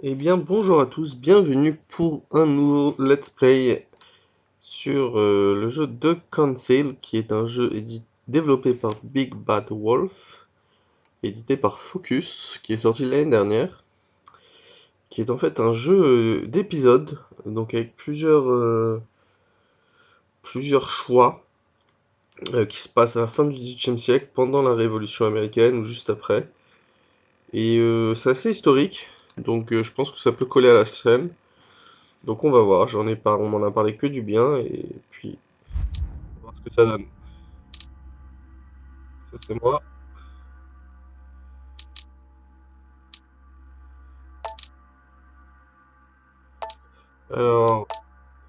Eh bien, bonjour à tous, bienvenue pour un nouveau Let's Play sur le jeu de Cancel, qui est un jeu développé par Big Bad Wolf, édité par Focus, qui est sorti l'année dernière, qui est en fait un jeu d'épisodes, donc avec plusieurs choix qui se passent à la fin du XVIIIe siècle, pendant la Révolution américaine ou juste après. Et c'est assez historique, donc je pense que ça peut coller à la scène. Donc on va voir, on m'en a parlé que du bien, et puis on va voir ce que ça donne. Ça c'est moi. Alors,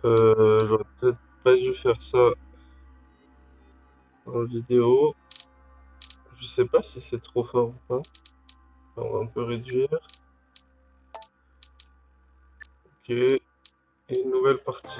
j'aurais peut-être pas dû faire ça en vidéo. Je sais pas si c'est trop fort ou pas. On va un peu réduire. Ok, et une nouvelle partie.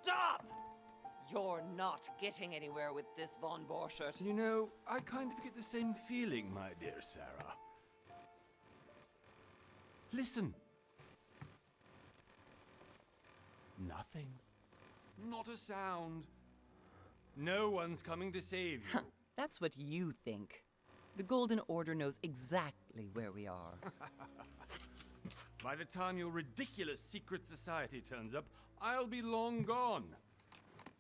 Stop! You're not getting anywhere with this, Von Borchert. You know, I kind of get the same feeling, my dear Sarah. Listen. Nothing. Not a sound. No one's coming to save you. That's what you think. The Golden Order knows exactly where we are. By the time your ridiculous secret society turns up, I'll be long gone.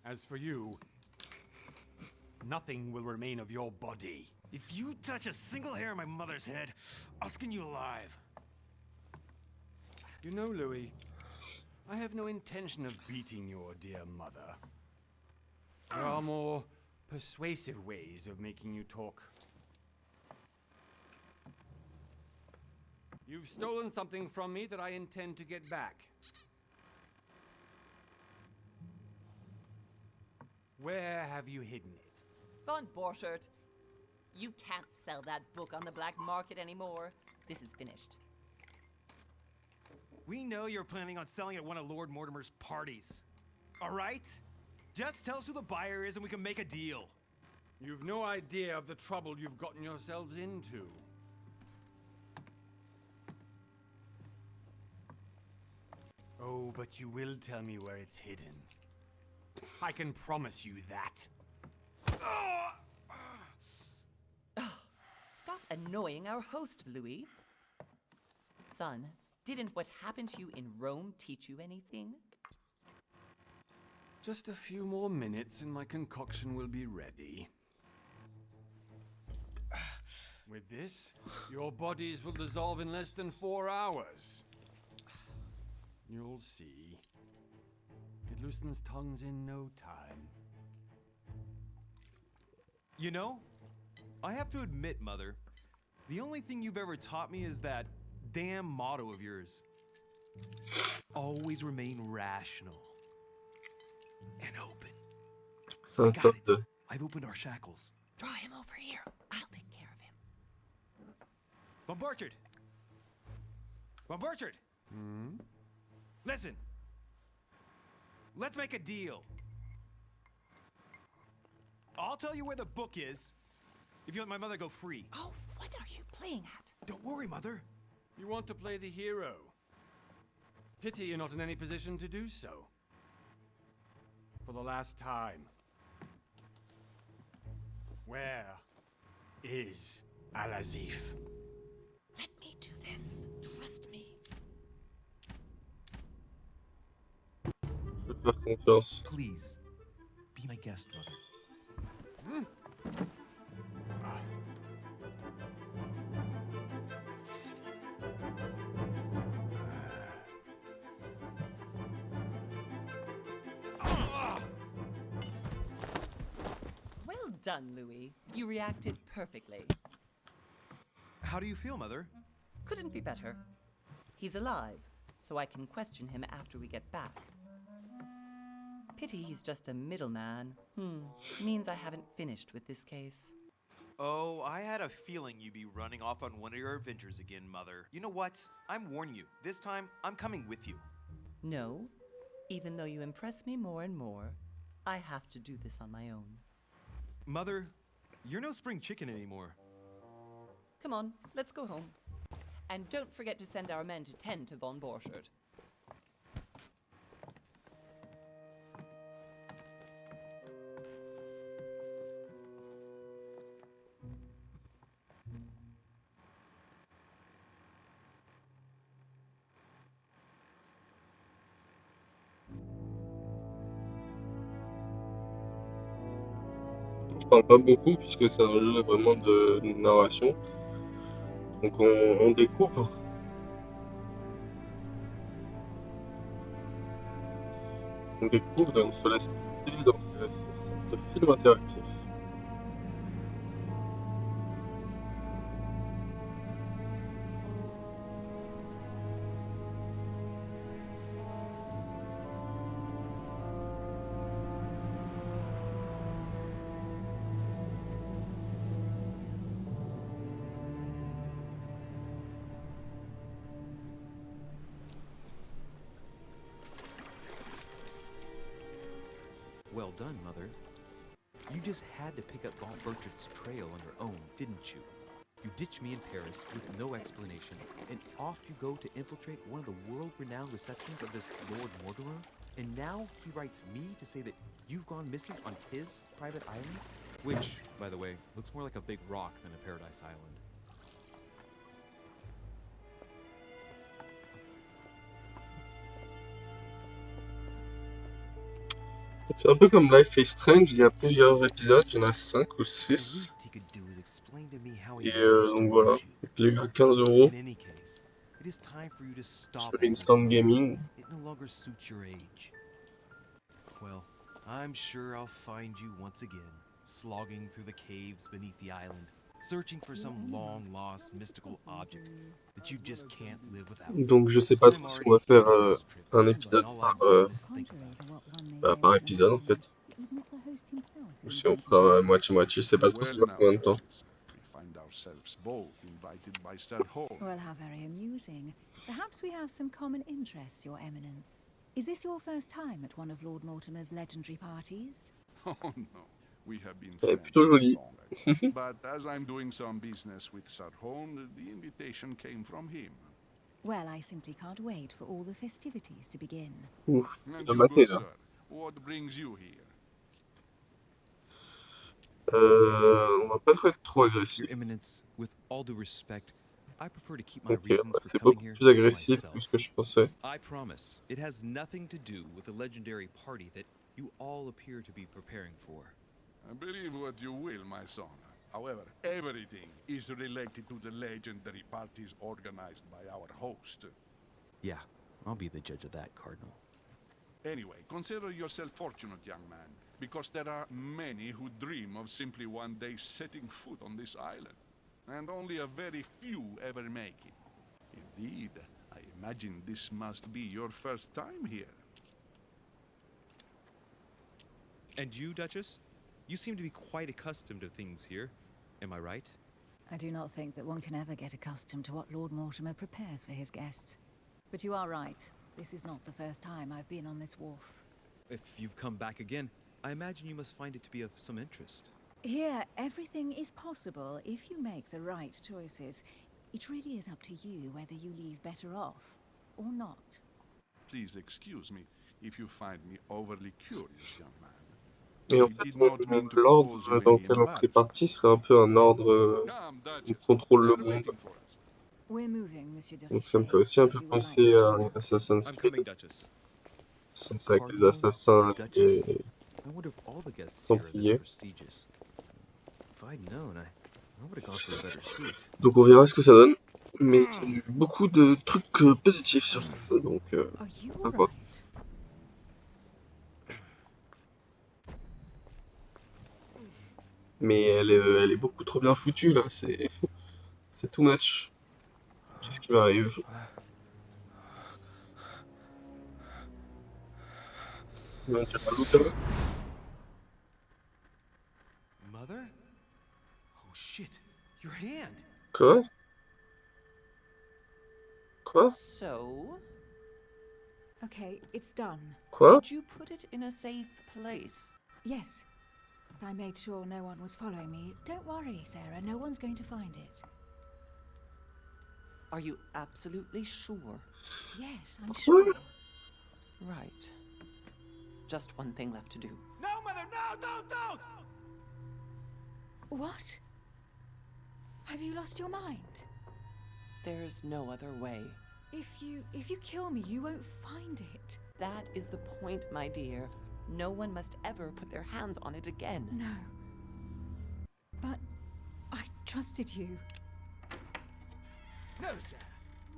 As for you, nothing will remain of your body. If you touch a single hair on my mother's head, I'll skin you alive. You know, Louis, I have no intention of beating your dear mother. There are more persuasive ways of making you talk. You've stolen something from me that I intend to get back. Where have you hidden it? Von Borchert, you can't sell that book on the black market anymore. This is finished. We know you're planning on selling at one of Lord Mortimer's parties. All right? Just tell us who the buyer is and we can make a deal. You've no idea of the trouble you've gotten yourselves into. Oh, but you will tell me where it's hidden. I can promise you that. Stop annoying our host, Louis. Son, didn't what happened to you in Rome teach you anything? Just a few more minutes and my concoction will be ready. With this, your bodies will dissolve in less than 4 hours. You'll see. It loosens tongues in no time. You know, I have to admit, Mother, the only thing you've ever taught me is that damn motto of yours. Always remain rational. And open. C'est un Got top it. de... I've opened our shackles. Draw him over here. I'll take care of him. Von Borchert! Von Borchert! Listen. Let's make a deal. I'll tell you where the book is if you let my mother go free. Oh, what are you playing at? Don't worry, Mother. You want to play the hero. Pity you're not in any position to do so. For the last time. Where is Al-Azif? Let me do this. Trust me. Je vais faire confiance. Please, be my guest, Mother. Well done, Louis. You reacted perfectly. How do you feel, Mother? Couldn't be better. He's alive, so I can question him after we get back. Pity he's just a middleman. Means I haven't finished with this case. Oh, I had a feeling you'd be running off on one of your adventures again, Mother. You know what? I'm warning you. This time, I'm coming with you. No, even though you impress me more and more, I have to do this on my own. Mother, you're no spring chicken anymore. Come on, let's go home. And don't forget to send our men to tend to von Borchardt. Je parle pas beaucoup puisque c'est un jeu vraiment de narration. Donc on découvre. On découvre et on se laisse porter dans cette sorte de film interactif. Well done, Mother. You just had to pick up von Burchardt's trail on your own, didn't you? You ditched me in Paris with no explanation, and off you go to infiltrate one of the world-renowned receptions of this Lord Mortimer? And now he writes me to say that you've gone missing on his private island? Which, by the way, looks more like a big rock than a paradise island. C'est un peu comme Life is Strange, il y a plusieurs épisodes, il y en a 5 ou The 6. least he could do is explain to me how he Et managed to donc voilà, lose you. et puis il est à 15 € In any case, it is time for you to stop sur all this Instant now. Gaming. It no longer suits your age. Well, I'm sure I'll find you once again, slogging through the caves beneath the island, searching for some long-lost mystical object that you just can't live without. Donc je sais pas I'm trop si on va already faire hating this trip, un and épisode all par, I've done is think Contrary about to it. what one may bah, very par well épisode en imagine, fait. it was not the host himself who Ou si on invited fera me. moitié-moitié, je sais pas trop ça Well va now, combien de temps. Duchess, we find ourselves both invited by Sir Hall. Well, how very amusing. Perhaps we have some common interests, Your Eminence. Is this your first time at one of Lord Mortimer's legendary parties? Oh no, we have been Elle est friends plutôt since jolie. long ago. But as I'm doing some business with Sir Holm, the invitation came from him. Well, I simply can't wait for all the festivities to begin. Ouf, And il a you, maté good là. sir, what brings you here? On va pas être trop Your agressif. Eminence, with all due respect, I prefer to keep my Ok, reasons bah, for c'est coming beaucoup here plus to agressif myself. que ce que je pensais. I promise, it has nothing to do with the legendary party that you all appear to be preparing for. Believe what you will, my son. However, everything is related to the legendary parties organized by our host. Yeah, I'll be the judge of that, Cardinal. Anyway, consider yourself fortunate, young man, because there are many who dream of simply one day setting foot on this island, and only a very few ever make it. Indeed, I imagine this must be your first time here. And you, Duchess? You seem to be quite accustomed to things here. Am I right? I do not think that one can ever get accustomed to what Lord Mortimer prepares for his guests. But you are right. This is not the first time I've been on this wharf. If you've come back again, I imagine you must find it to be of some interest. Here, everything is possible if you make the right choices. It really is up to you whether you leave better off or not. Please excuse me if you find me overly curious, young man. Et en I fait, did not mean to cause l'ordre you dans any lequel on fait embarrassment. partie serait un peu un ordre Come, qui Duchess. contrôle le They're monde. waiting for us. We're moving, Monsieur de Donc ça me Richelieu, fait aussi un if peu you would like penser to à join us. Assassin's I'm Creed. coming, Duchess. C'est avec les Cardinal, assassins the et Duchess. I wonder if all the guests here are this Templiers. prestigious. If I'd known, I would have gone for a better suit. Donc on verra ce que ça donne. Mais j'ai eu beaucoup de trucs positifs sur ce jeu, donc Are you à all voir. right? Mais elle est beaucoup trop bien foutue là, c'est too much. Qu'est-ce qui m'arrive? Il va dire un loup. Mother? Oh shit, your hand! Quoi? Quoi? So, Okay, it's done. Quoi? did you put it in a safe place? Yes. I made sure no one was following me. Don't worry, Sarah. No one's going to find it. Are you absolutely sure? Yes, I'm Quoi? sure. Right. Just one thing left to do. No, Mother, no, don't! What? Have you lost your mind? There's no other way. If you kill me, you won't find it. That is the point, my dear. No one must ever put their hands on it again. No. But I trusted you. No, Sarah,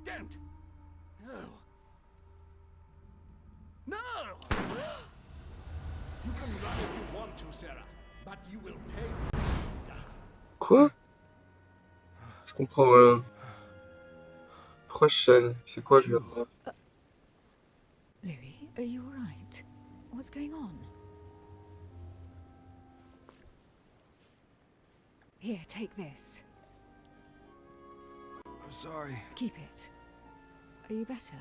don't! No. No! You can run if you want to, Sarah, but you will pay. Quoi? Je comprends rien. Prochaine. C'est quoi que je viens de voir? Louis, are you all right? What's going on? Here, take this. I'm sorry. Keep it. Are you better?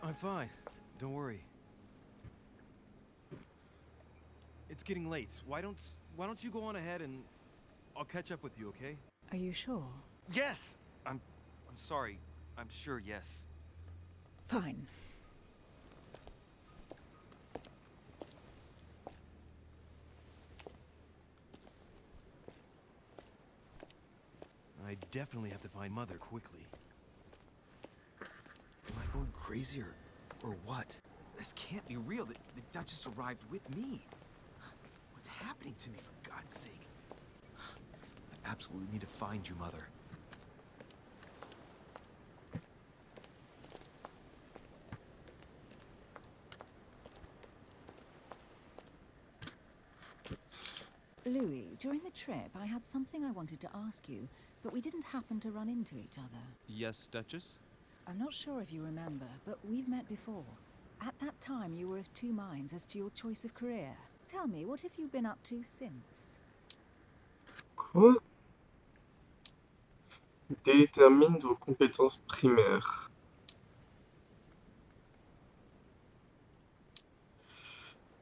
I'm fine. Don't worry. It's getting late. Why don't you go on ahead and I'll catch up with you, okay? Are you sure? Yes. I'm sorry. I'm sure, yes. Fine. I definitely have to find Mother quickly. Am I going crazy or what? This can't be real. The Duchess arrived with me. What's happening to me, for God's sake? I absolutely need to find you, Mother. Louis, during the trip, I had something I wanted to ask you, but we didn't happen to run into each other. Yes, Duchess? I'm not sure if you remember, but we've met before. At that time, you were of two minds as to your choice of career. Tell me, what have you been up to since? Quoi? Détermine vos compétences primaires.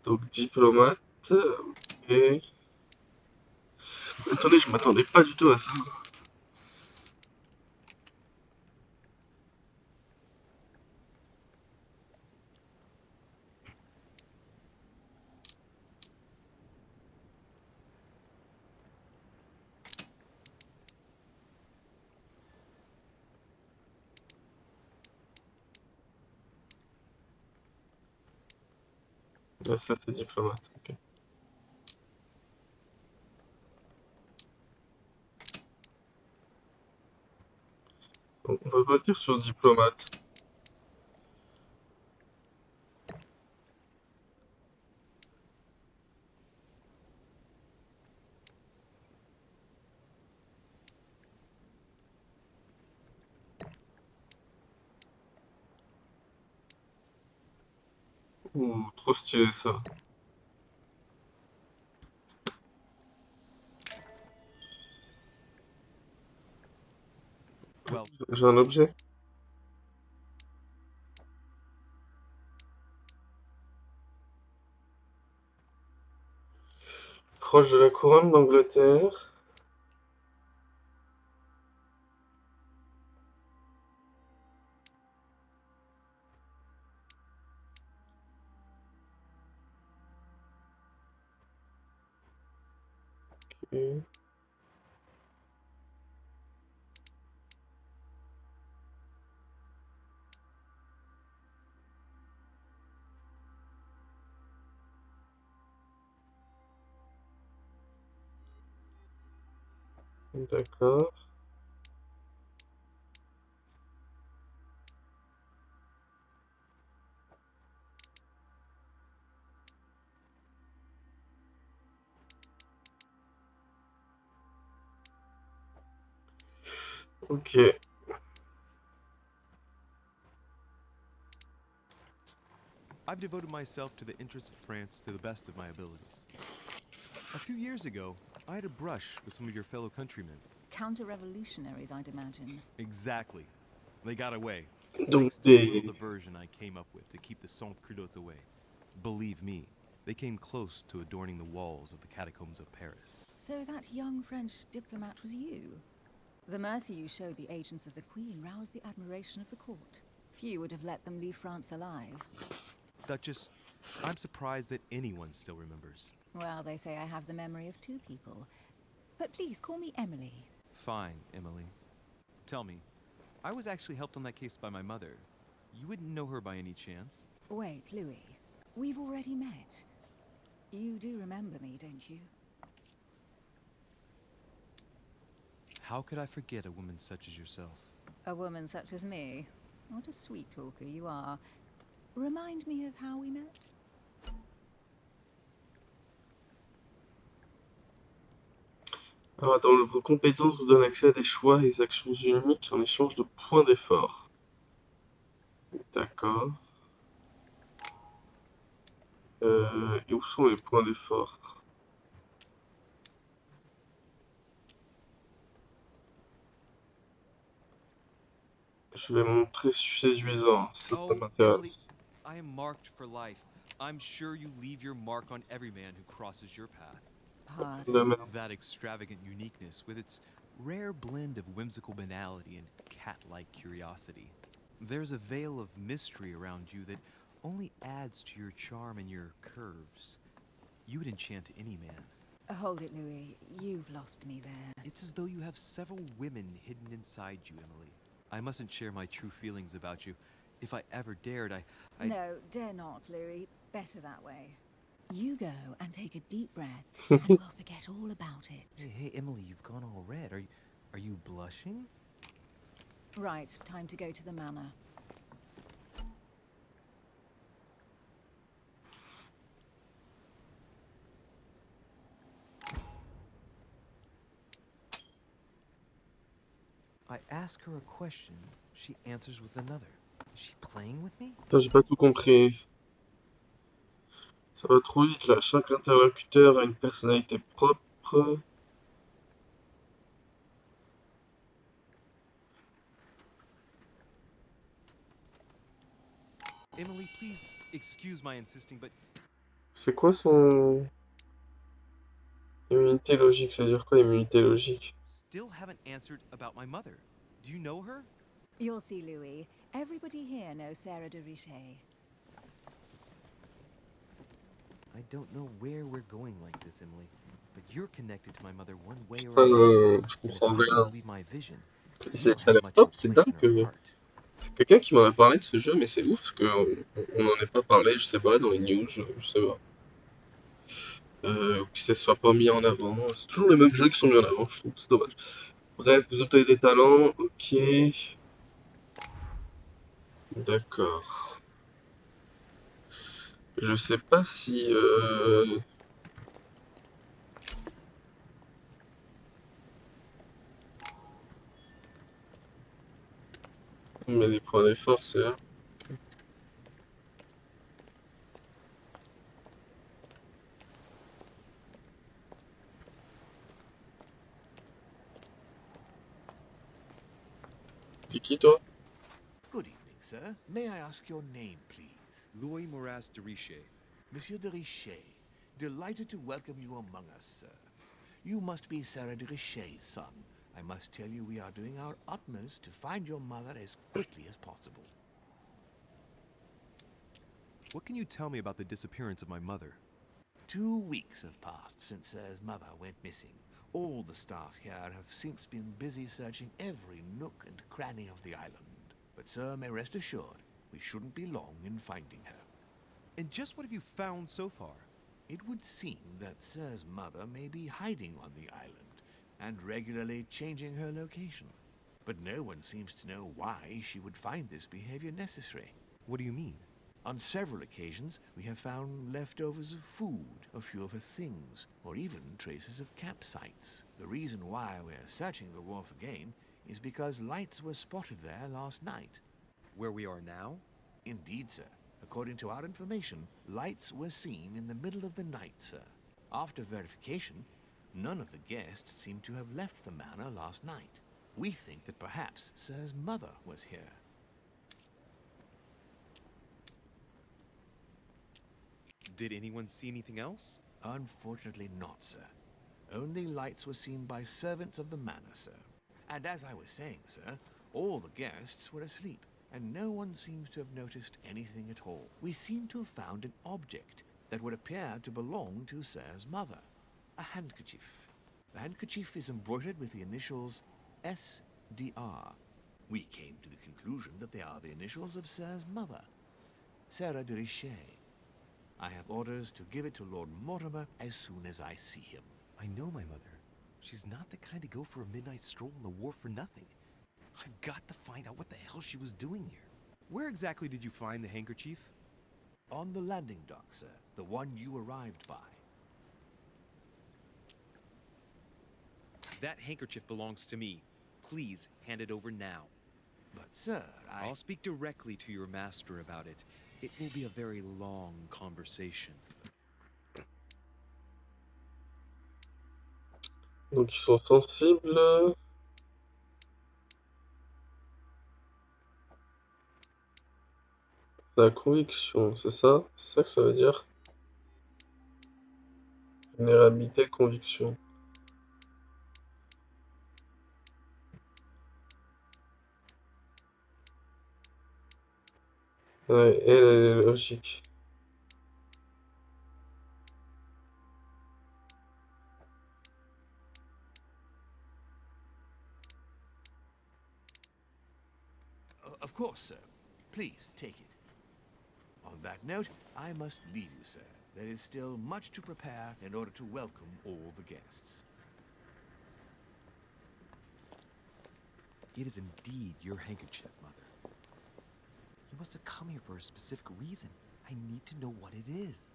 Donc diplomate. Et... Attendez, je m'attendais pas du tout à ça. Ah, ça c'est diplomate. Ok. Donc, on va partir sur diplomate. Ouh, trop stylé ça. Well, J'ai un objet. Proche de la couronne d'Angleterre. Ok. D'accord. Ok. I've devoted myself to the interests of France to the best of my abilities. A few years ago, I had a brush with some of your fellow countrymen. Counter-revolutionaries, I'd imagine. Exactly. They got away. Donc Thanks to a little des... diversion I came up with to keep the sans-culottes away. Believe me, they came close to adorning the walls of the catacombs of Paris. So that young French diplomat was you? The mercy you showed the agents of the Queen roused the admiration of the court. Few would have let them leave France alive. Duchess, I'm surprised that anyone still remembers. Well, they say I have the memory of two people. But please, call me Emily. Fine, Emily. Tell me, I was actually helped on that case by my mother. You wouldn't know her by any chance? Wait, Louis. We've already met. You do remember me, don't you? How could I forget a woman such as yourself? A woman such as me? What a sweet talker you are. Remind me of how we met? Alors attends, vos compétences vous donnent accès à des choix et des actions uniques en échange de points d'effort. D'accord. Et où sont les points d'effort? Je vais montrer séduisant, si ça Oh, Emily, m'intéresse. I am marked for life. I'm sure you leave your mark on every man who crosses your path. De Pardon? même. That extravagant uniqueness, with its rare blend of whimsical banality and cat-like curiosity. There's a veil of mystery around you that only adds to your charm and your curves. You would enchant any man. Hold it, Louis. You've lost me there. It's as though you have several women hidden inside you, Emily. I mustn't share my true feelings about you. If I ever dared, I... No, dare not, Louis. Better that way. You go and take a deep breath, and we'll forget all about it. Hey, Emily, you've gone all red. Are you blushing? Right, time to go to the manor. I ask her a question, she answers with another. Is she playing with me? Putain, j'ai pas tout compris. Ça va trop vite là. Chaque interlocuteur a une personnalité propre. Emily, please excuse my insisting, but C'est quoi son immunité logique? Ça veut dire quoi immunité logique? still haven't answered about my mother. Do you know her? You'll see, Louis. Everybody here knows Sarah de Richet. I don't know where we're going like this, Emily, but you're connected to my mother one way or another. Je And if comprends I can rien. believe my vision, Ça you don't a have l'air much of top, a c'est place in her dingue. heart. C'est quelqu'un qui m'avait parlé de ce jeu, mais c'est ouf qu'on n'en ait pas parlé, je sais pas, dans les news, je sais pas. Que ça soit pas mis en avant. C'est toujours les mêmes jeux qui sont mis en avant, je trouve, c'est dommage. Bref, vous obtenez des talents, ok. D'accord. Je sais pas si... on met des points d'effort, c'est là. T'es qui, toi? Good evening, sir. May I ask your name, please? Louis Moras de Richet. Monsieur de Richet. Delighted to welcome you among us, sir. You must be Sarah de Richet's son. I must tell you we are doing our utmost to find your mother as quickly as possible. What can you tell me about the disappearance of my mother? 2 weeks have passed since Sarah's mother went missing. All the staff here have since been busy searching every nook and cranny of the island. But sir, may rest assured, we shouldn't be long in finding her. And just what have you found so far? It would seem that Sir's mother may be hiding on the island and regularly changing her location. But no one seems to know why she would find this behavior necessary. What do you mean? On several occasions, we have found leftovers of food, a few of her things, or even traces of campsites. The reason why we're searching the wharf again is because lights were spotted there last night. Where we are now? Indeed, sir. According to our information, lights were seen in the middle of the night, sir. After verification, None of the guests seem to have left the manor last night. We think that perhaps Sir's mother was here. Did anyone see anything else? Unfortunately not, sir. Only lights were seen by servants of the manor, sir. And as I was saying, sir, all the guests were asleep, and no one seems to have noticed anything at all. We seem to have found an object that would appear to belong to Sir's mother. A handkerchief. The handkerchief is embroidered with the initials SDR. We came to the conclusion that they are the initials of Sir's mother, Sarah de Richet. I have orders to give it to Lord Mortimer as soon as I see him. I know my mother. She's not the kind to go for a midnight stroll on the wharf for nothing. I've got to find out what the hell she was doing here. Where exactly did you find the handkerchief? On the landing dock, sir. The one you arrived by. That handkerchief belongs to me. Please hand it over now. But, sir, I'll speak directly to your master about it. It will be a very long conversation. Donc ils sont sensibles. La conviction, c'est ça? C'est ça que ça veut dire? Vulnérabilité, conviction. Ouais, elle est logique. Of course, sir. Please, take it. On that note, I must leave you, sir. There is still much to prepare in order to welcome all the guests. It is indeed your handkerchief, Mother. You must have come here for a specific reason. I need to know what it is.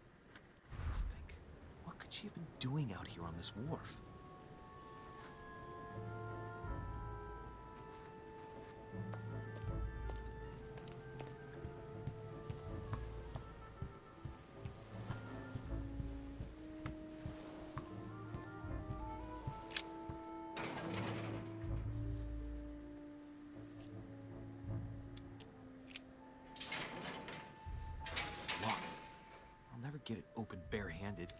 Let's think. What could she have been doing out here on this wharf? Locked. I'll never get it open barehanded.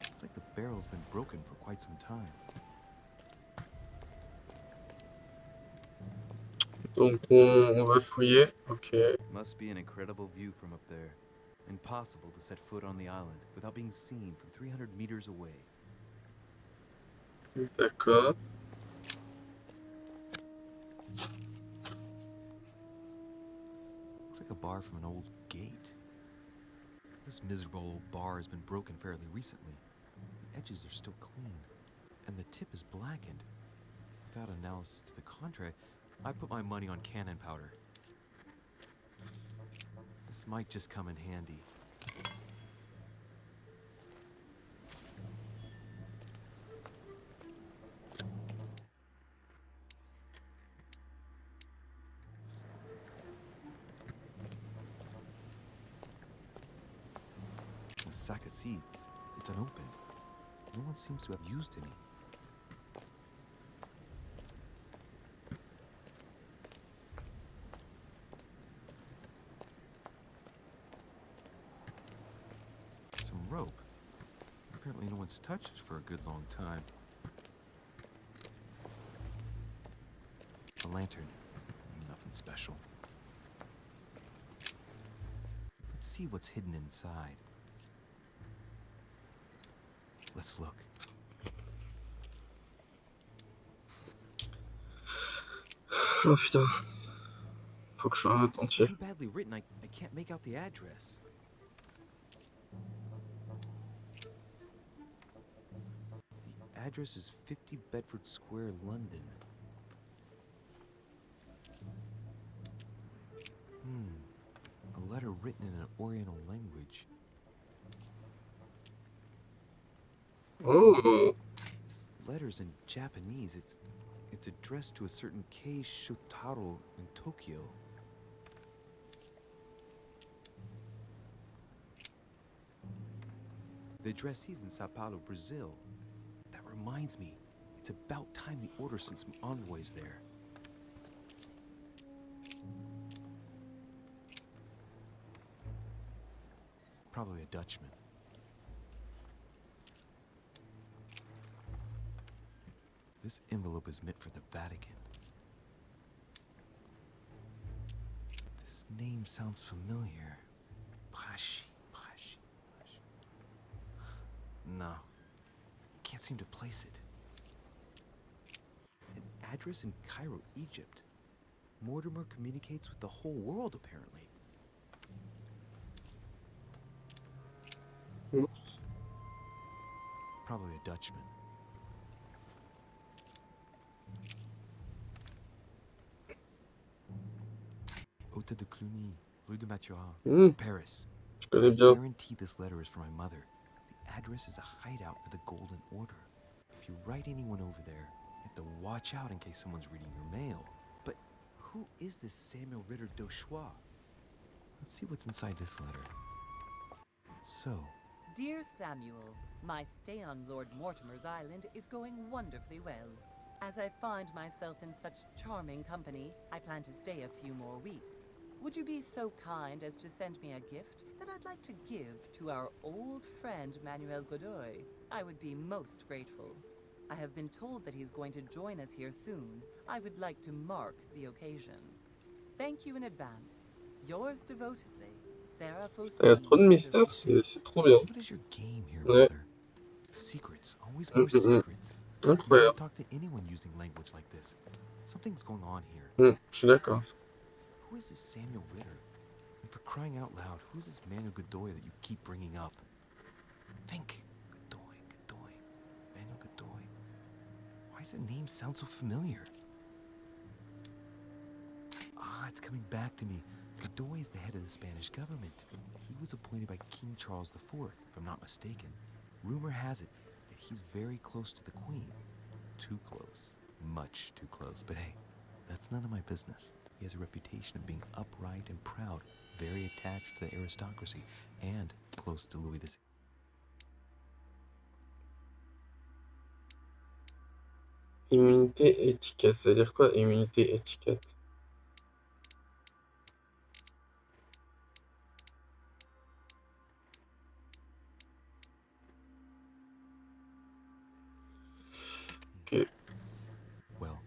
Looks like the barrel's been broken for quite some time. Donc on va fouiller. Ok. Must be an incredible view from up there. Impossible to set foot on the island without being seen from 300 meters away. D'accord. Looks like a bar from an old gate. This miserable old bar has been broken fairly recently. The edges are still clean, and the tip is blackened. Without analysis to the contrary, I put my money on cannon powder. This might just come in handy. A sack of seeds. It's unopened. No one seems to have used any. Some rope. Apparently no one's touched it for a good long time. A lantern. Nothing special. Let's see what's hidden inside. Let's look. Oh putain. Faut que je sois It's attentif. too badly written, I can't make out the address. The address is 50 Bedford Square, London. A letter written in an Oriental language. Oh. This letters in Japanese. It's addressed to a certain Kei Shotaro in Tokyo. The addressee's in Sao Paulo, Brazil. That reminds me, it's about time the order sent some envoys there. Probably a Dutchman. This envelope is meant for the Vatican. This name sounds familiar. Prashi. No. Can't seem to place it. An address in Cairo, Egypt. Mortimer communicates with the whole world, apparently. Probably a Dutchman. Hôtel de Cluny, Rue de Mathurin, Paris. Je I connais bien. guarantee this letter is for my mother. The address is a hideout for the Golden Order. If you write anyone over there, you have to watch out in case someone's reading your mail. But who is this Samuel Ritter d'Auchois? Let's see what's inside this letter. So, Dear Samuel, my stay on Lord Mortimer's island is going wonderfully well. As I find myself in such charming company, I plan to stay a few more weeks. Would you be so kind as to send me a gift that I'd like to give to our old friend Manuel Godoy? I would be most grateful. I have been told that he's going to join us here soon. I would like to mark the occasion. Thank you in advance. Yours devotedly, Sarah Il y a trop de Faustine. mystères, c'est trop bien. what is your game here, Ouais. mother? Secrets, always more secrets. You never Incroyable. talk to anyone using language like this. Something's going on here. Je suis d'accord. Who is this Samuel Ritter? And for crying out loud, who is this Manuel Godoy that you keep bringing up? Think. Godoy. Manuel Godoy. Why does the name sound so familiar? Ah, it's coming back to me. Godoy is the head of the Spanish government. He was appointed by King Charles IV, if I'm not mistaken. Rumor has it that he's very close to the Queen. Too close. Much too close. But hey, that's none of my business. He has a reputation of being upright and proud, very attached to the aristocracy, and close to Louis XVI. Immunité étiquette, ça veut dire quoi, immunité étiquette? Ok. Well,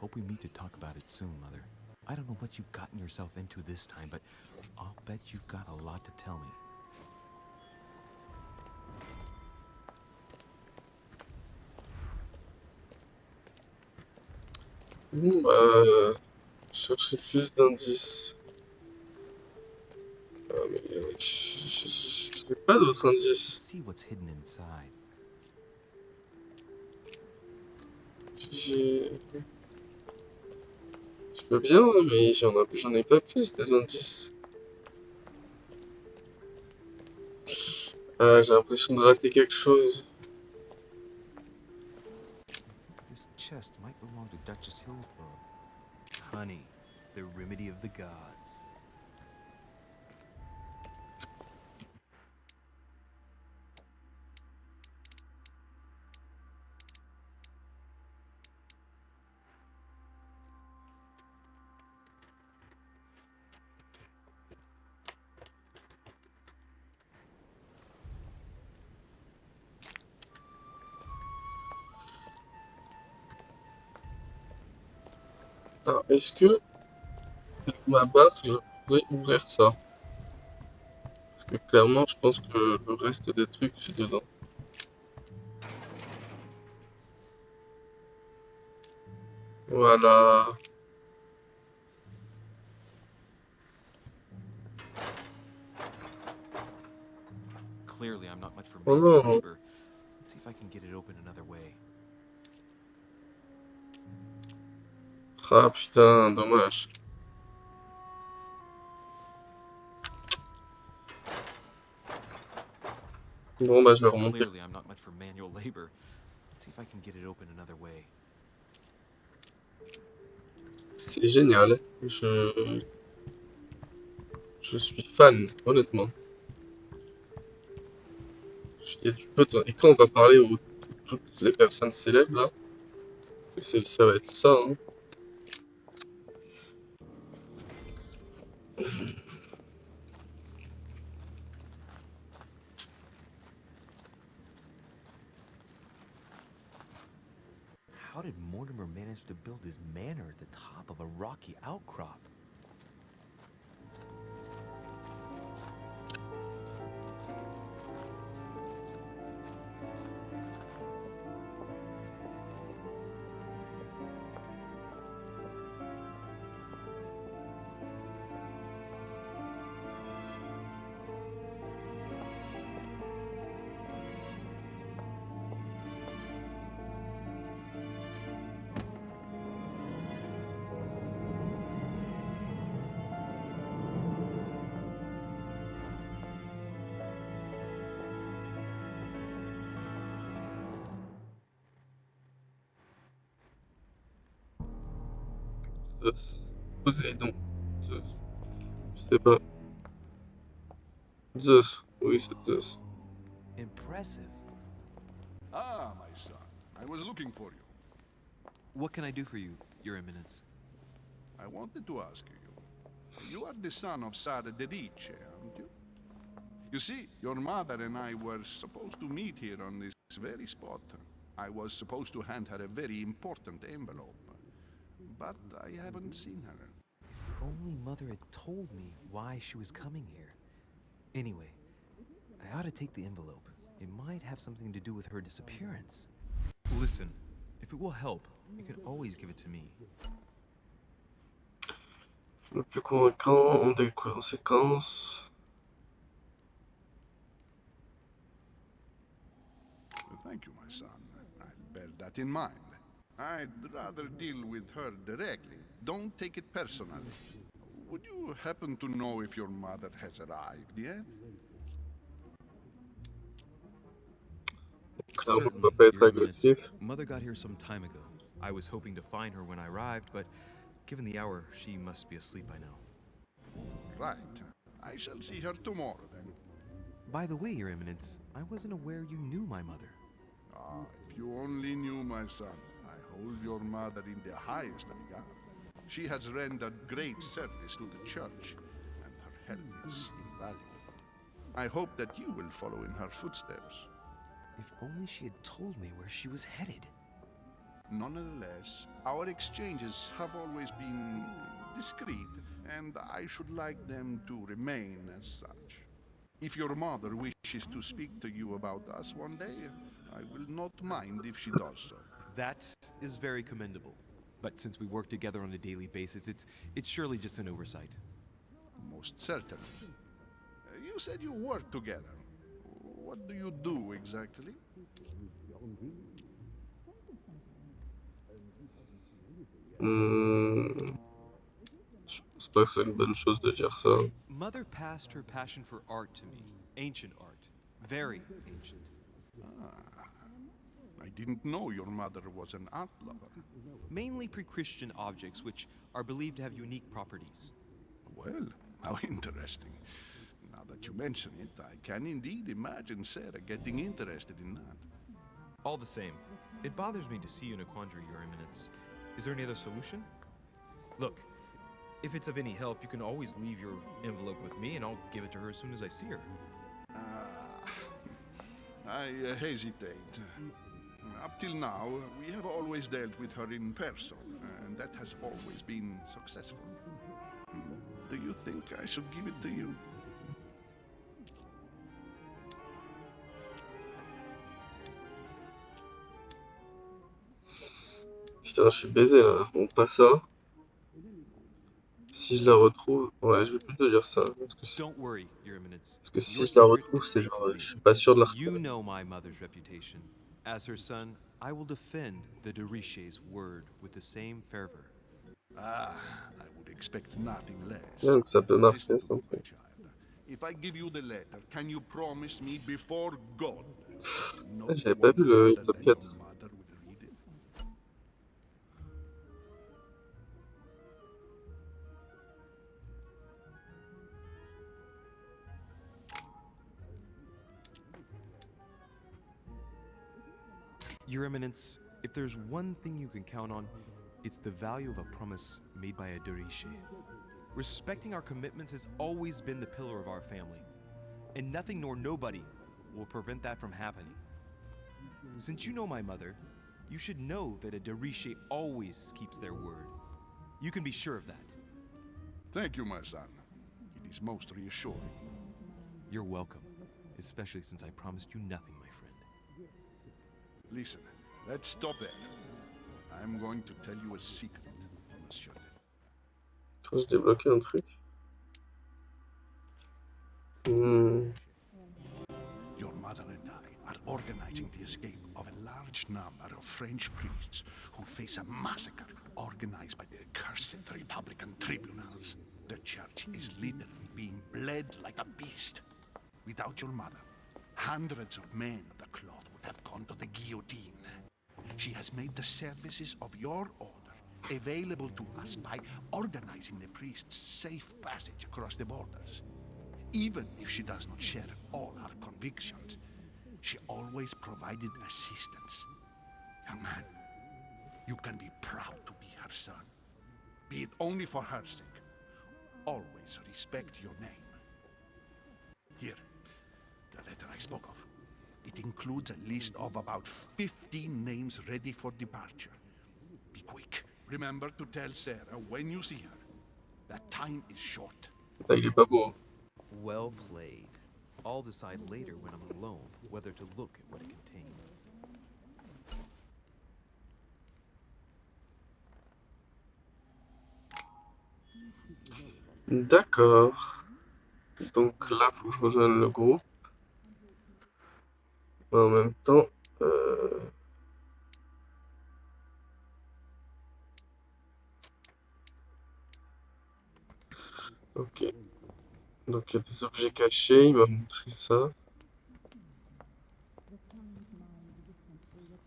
hope we meet to talk about it soon, Mother. I don't know what you've gotten yourself into this time, but I'll bet you've got a lot to tell me. Bon, bah, chercher plus d'indices. Ah, mais j'ai pas d'autres Let's indices. see what's hidden inside. J'ai... Je peux bien, hein, mais j'en ai pas plus des indices. Ah, j'ai l'impression de rater quelque chose. This chest might belong to Duchess Hillsborough. Honey, the remedy of the gods. Alors, est-ce que avec ma barre, je pourrais ouvrir ça? Parce que clairement, je pense que le reste des trucs, c'est dedans. Voilà. Clearly, I'm not much for Oh manual non. labor. Let's see if I can get it open another way. Ah putain, dommage. Bon bah je vais remonter. Clearly, I'm not much for manual labor. Let's see see if I can get it open another way. C'est génial. Je suis fan, honnêtement. Il y a du potentiel. Et quand on va parler aux toutes les personnes célèbres là, ça va être ça, hein. How did Mortimer manage to build his manor at the top of a rocky outcrop? Zeus. Poséidon. Zeus. Je sais pas. Zeus. Oui, c'est Zeus. Impressive. Ah, my son. I was looking for you. What can I do for you, Your Eminence? I wanted to ask you. You are the son of Sara de Ricci, aren't you? You see, your mother and I were supposed to meet here on this very spot. I was supposed to hand her a very important envelope. But I haven't seen her. If only Mother had told me why she was coming here. Anyway, I ought to take the envelope. It might have something to do with her disappearance. Listen, if it will help, you can always give it to me. Le plus convaincant, on découvre en séquence. Thank you, my son. I'll bear that in mind. I'd rather deal with her directly. Don't take it personally. Would you happen to know if your mother has arrived yet? Clairement, on va Certainly, pas être Your Eminence. agressif. Mother got here some time ago. I was hoping to find her when I arrived, but given the hour, she must be asleep by now. Right. I shall see her tomorrow then. By the way, Your Eminence, I wasn't aware you knew my mother. Ah, if you only knew, my son. I hold your mother in the highest regard. She has rendered great service to the church, and her help is invaluable. I hope that you will follow in her footsteps. If only she had told me where she was headed. Nonetheless, our exchanges have always been discreet, and I should like them to remain as such. If your mother wishes to speak to you about us one day, I will not mind if she does so. That is very commendable. But since we work together on a daily basis, it's surely just an oversight. Most certainly. You said you work together. What do you do exactly? Je pense pas que c'est une bonne chose de dire ça. Mother passed her passion for art to me. Ancient art. Very ancient. I didn't know your mother was an art lover. Mainly pre-Christian objects which are believed to have unique properties. Well, how interesting. Now that you mention it, I can indeed imagine Sarah getting interested in that. All the same, it bothers me to see you in a quandary, Your Eminence. Is there any other solution? Look, if it's of any help, you can always leave your envelope with me and I'll give it to her as soon as I see her. I hesitate. Up till now, we have always dealt with her in person, and that has always been successful. Do you think I should give it to you? Putain, je suis baisé là. Bon, pas ça. Si je la retrouve. Ouais, je vais plutôt dire ça. Don't worry, Your Eminence. Parce que si Your je la secret retrouve, is c'est safe genre. with me. Je suis pas sûr de la You retrouver. know my mother's reputation. As her son, I will defend the de Richet's word with the same fervor. Ah, I would expect nothing less. Yeah, donc ça peut marcher, Listen ça to me me, my fait. child. If I give you the letter, can you promise me before God that you will not J'avais pas warn vu your le father top and 4. your mother with Your Eminence, if there's one thing you can count on, it's the value of a promise made by a Deriche. Respecting our commitments has always been the pillar of our family, and nothing nor nobody will prevent that from happening. Since you know my mother, you should know that a Deriche always keeps their word. You can be sure of that. Thank you, my son. It is most reassuring. You're welcome, especially since I promised you nothing, my friend. Listen, let's stop there. I'm going to tell you a secret, monsieur. Faut se débloquer un truc. Your mother and I are organizing the escape of a large number of French priests who face a massacre organized by the accursed Republican tribunals. The church is literally being bled like a beast. Without your mother, hundreds of men of the cloth would have gone to the guillotine. She has made the services of your order available to us by organizing the priests' safe passage across the borders. Even if she does not share all our convictions, she always provided assistance. Young man, you can be proud to be her son. Be it only for her sake. Always respect your name. Here, the letter I spoke of. It includes a list of about 15 names ready for departure. Be quick. Remember to tell Sarah when you see her that time is short. Ah, il est pas beau. Well played. I'll decide later when I'm alone whether to look at what it contains. D'accord. Donc là, faut que je rejoigne le groupe. Mais en même temps, ok. Donc il y a des objets cachés, il m'a montré ça.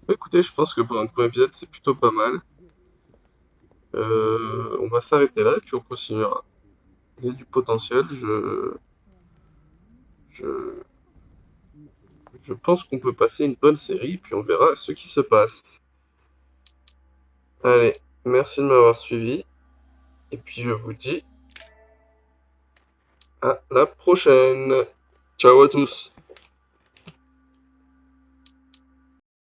Écoutez, je pense que pour un premier épisode, c'est plutôt pas mal. On va s'arrêter là et puis on continuera. Il y a du potentiel, je, je pense qu'on peut passer une bonne série, puis on verra ce qui se passe. Allez, merci de m'avoir suivi, et puis je vous dis à la prochaine. Ciao à tous.